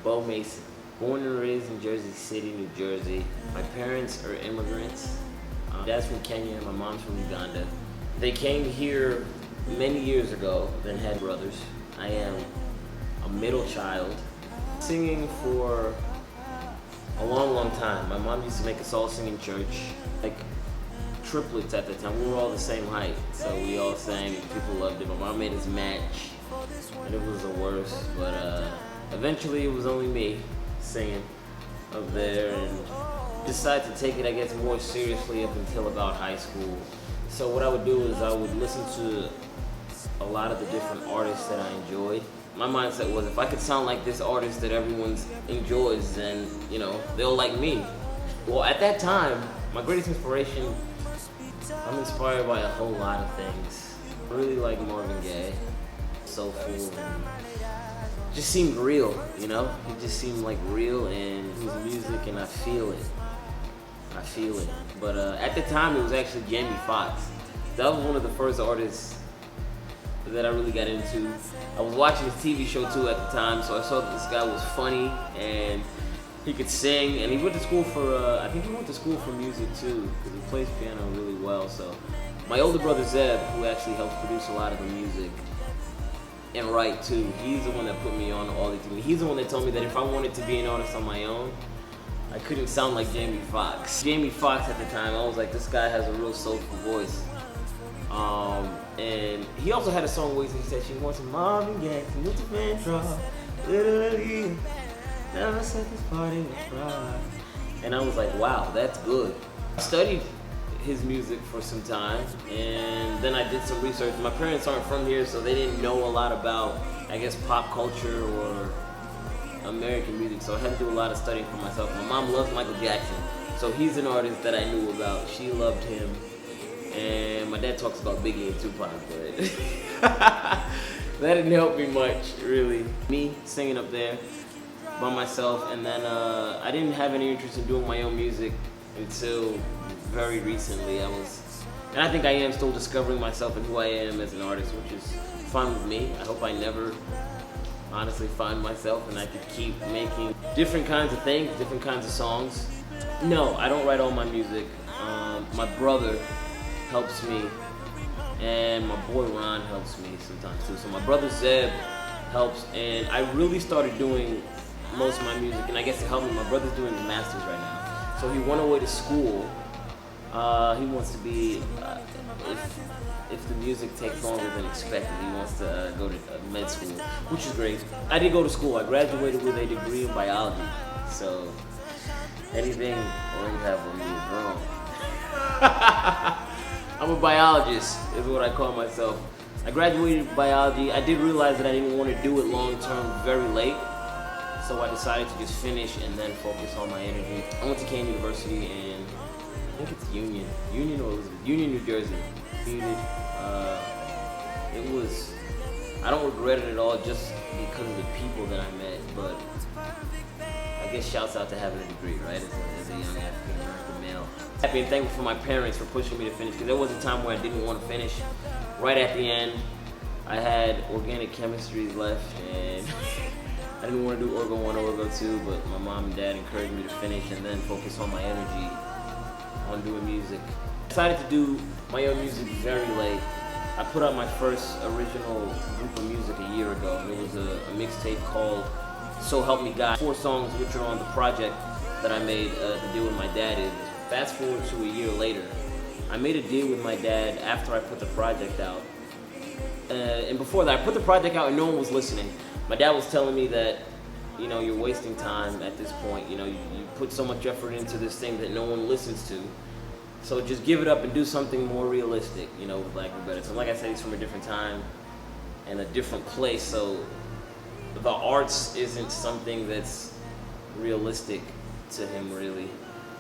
Bo Mason, born and raised in Jersey City, New Jersey. My parents are immigrants. Dad's from Kenya and my mom's from Uganda. They came here many years ago, then had brothers. I am a middle child. Singing for a long, long time. My mom used to make us all sing in church, like triplets at the time. We were all the same height, so we all sang and people loved it. My mom made us match, and it was the worst, but eventually it was only me singing up there, and decided to take it, I guess, more seriously up until about high school. So what I would do is I would listen to a lot of the different artists that I enjoyed. My mindset was, if I could sound like this artist that everyone enjoys, then, you know, they'll like me. Well, at that time, my greatest inspiration, I'm inspired by a whole lot of things. I really like Marvin Gaye, soulful, and just seemed real, you know? He just seemed like real, and his music, and I feel it. I feel it. But at the time, it was actually Jamie Foxx. That was one of the first artists that I really got into. I was watching his TV show too at the time, so I saw that this guy was funny and he could sing, and he went to school for, I think he went to school for music too, because he plays piano really well. So my older brother Zeb, who actually helps produce a lot of the music and write too, he's the one that put me on all these things. He's the one that told me that if I wanted to be an artist on my own, I couldn't sound like Jamie Foxx. Jamie Foxx at the time, I was like, this guy has a real soulful voice. And he also had a song where he said she wants a Marvin Gaye, Luther Vandross, literally, never set this party right. And I was like, wow, that's good. I studied his music for some time, and then I did some research. My parents aren't from here, so they didn't know a lot about, I guess, pop culture or American music, so I had to do a lot of studying for myself. My mom loves Michael Jackson, so he's an artist that I knew about. She loved him. And my dad talks about Biggie and Tupac, but that didn't help me much, really. Me singing up there by myself, and then I didn't have any interest in doing my own music until very recently. And I think I am still discovering myself and who I am as an artist, which is fine with me. I hope I never honestly find myself and I could keep making different kinds of things, different kinds of songs. No, I don't write all my music. My brother helps me, and my boy Ron helps me sometimes too. So my brother Zeb helps, and I really started doing most of my music, and I guess to help me, my brother's doing the masters right now. So he went away to school. He wants to be, if the music takes longer than expected, he wants to go to med school, which is great. I did go to school. I graduated with a degree in biology, so anything you have on me is wrong. I'm a biologist, is what I call myself. I graduated biology. I did realize that I didn't want to do it long term very late, so I decided to just finish and then focus on my energy. I went to Kane University, and I think it's Union or Elizabeth, Union, New Jersey. It was, I don't regret it at all just because of the people that I met, but I guess shouts out to having a degree, right, as a young African American male. Happy and thankful for my parents for pushing me to finish, because there was a time where I didn't want to finish. Right at the end, I had organic chemistry left, and I didn't want to do Orgo 1 or Orgo 2, but my mom and dad encouraged me to finish and then focus on my energy on doing music. I decided to do my own music very late. I put out my first original group of music a year ago. It was a mixtape called So Help Me God. 4 songs which are on the project that I made to deal with my dad. Fast forward to a year later, I made a deal with my dad after I put the project out. And before that, I put the project out and no one was listening. My dad was telling me that, you know, you're wasting time at this point. You know, you put so much effort into this thing that no one listens to. So just give it up and do something more realistic, you know, with lack of better. So like I said, he's from a different time and a different place. So the arts isn't something that's realistic to him, really.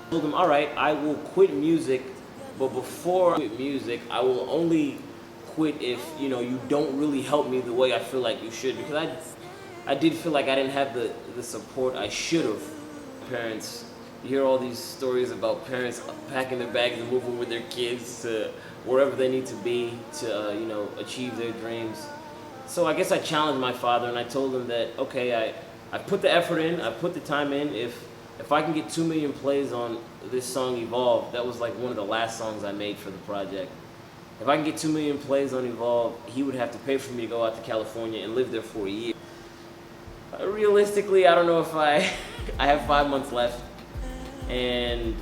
I told him, all right, I will quit music, but before I quit music, I will only quit if, you know, you don't really help me the way I feel like you should, because I did feel like I didn't have the support I should have. Parents, you hear all these stories about parents packing their bags and moving with their kids to wherever they need to be to, you know, achieve their dreams. So I guess I challenged my father and I told him that, okay, I put the effort in, I put the time in. If I can get 2 million plays on this song Evolve, that was like one of the last songs I made for the project. If I can get 2 million plays on Evolve, he would have to pay for me to go out to California and live there for a year. Realistically, I don't know if I have 5 months left, and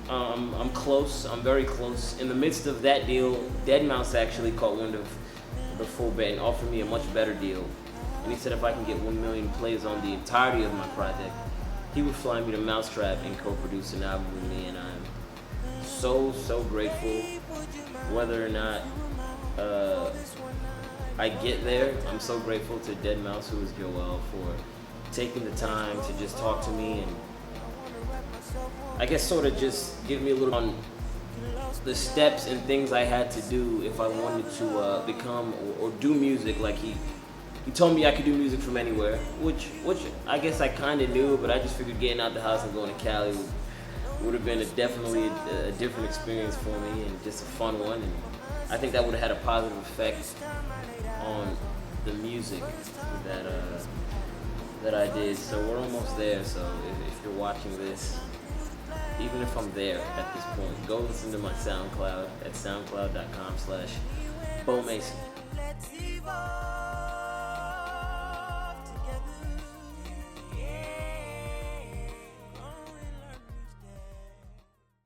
I'm close. I'm very close. In the midst of that deal, Deadmau5 actually caught wind of the full band and offered me a much better deal. And he said if I can get 1 million plays on the entirety of my project, he would fly me to Mousetrap and co-produce an album with me. And I'm so grateful. Whether or not I get there, I'm so grateful to Deadmau5, who is Joel, for taking the time to just talk to me and I guess sort of just give me a little on the steps and things I had to do if I wanted to become or do music. Like he told me I could do music from anywhere, which I guess I kind of knew, but I just figured getting out the house and going to Cali would have been definitely a different experience for me and just a fun one. And I think that would have had a positive effect on the music that I did. So we're almost there. So if you're watching this, even if I'm there at this point, go listen to my SoundCloud at soundcloud.com/BoMason.